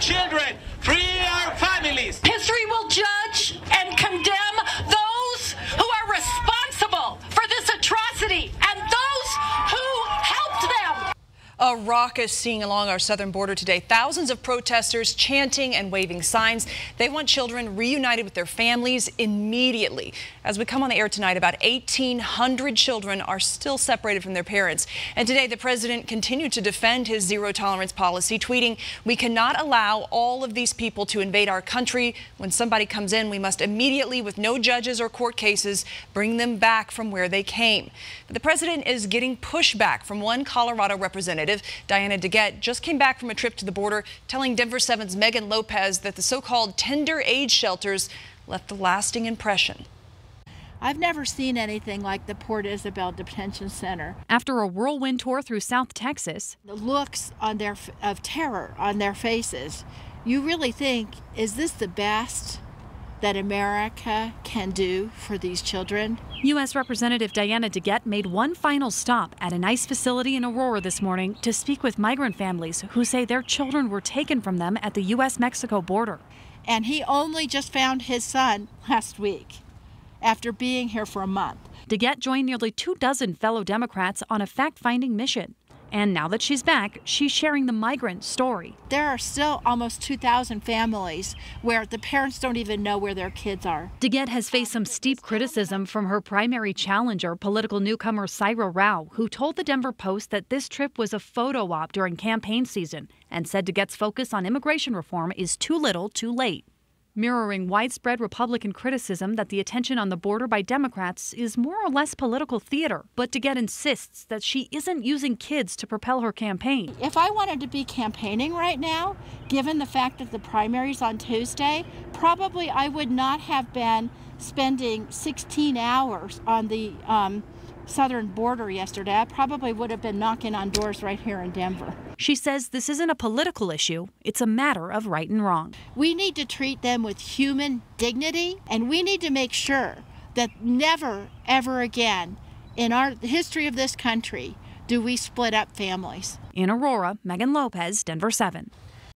children, free our families. History will judge and condemn those who are responsible for this atrocity and those who helped them. A raucous scene along our southern border today. Thousands of protesters chanting and waving signs. They want children reunited with their families immediately. As we come on the air tonight, about 1,800 children are still separated from their parents. And today, the president continued to defend his zero-tolerance policy, tweeting, "We cannot allow all of these people to invade our country. When somebody comes in, we must immediately, with no judges or court cases, bring them back from where they came." But the president is getting pushback from one Colorado representative. Diana DeGette just came back from a trip to the border, telling Denver 7's Megan Lopez that the so-called tender age shelters left a lasting impression. I've never seen anything like the Port Isabel Detention Center. After a whirlwind tour through South Texas, The looks on of terror on their faces, you really think, is this the best that America can do for these children? U.S. Representative Diana DeGette made one final stop at an ICE facility in Aurora this morning to speak with migrant families who say their children were taken from them at the U.S.-Mexico border. And he only just found his son last week after being here for a month. DeGette joined nearly 24 fellow Democrats on a fact-finding mission. And now that she's back, she's sharing the migrant story. There are still almost 2,000 families where the parents don't even know where their kids are. DeGette has faced some steep criticism from her primary challenger, political newcomer Syra Rao, who told the Denver Post that this trip was a photo op during campaign season and said DeGette's focus on immigration reform is too little, too late. Mirroring widespread Republican criticism that the attention on the border by Democrats is more or less political theater. But DeGette insists that she isn't using kids to propel her campaign. If I wanted to be campaigning right now, given the fact that the primary's on Tuesday, probably I would not have been spending 16 hours on the southern border yesterday. I probably would have been knocking on doors right here in Denver. She says this isn't a political issue, it's a matter of right and wrong. We need to treat them with human dignity, and we need to make sure that never, ever again in the history of this country do we split up families. In Aurora, Megan Lopez, Denver 7.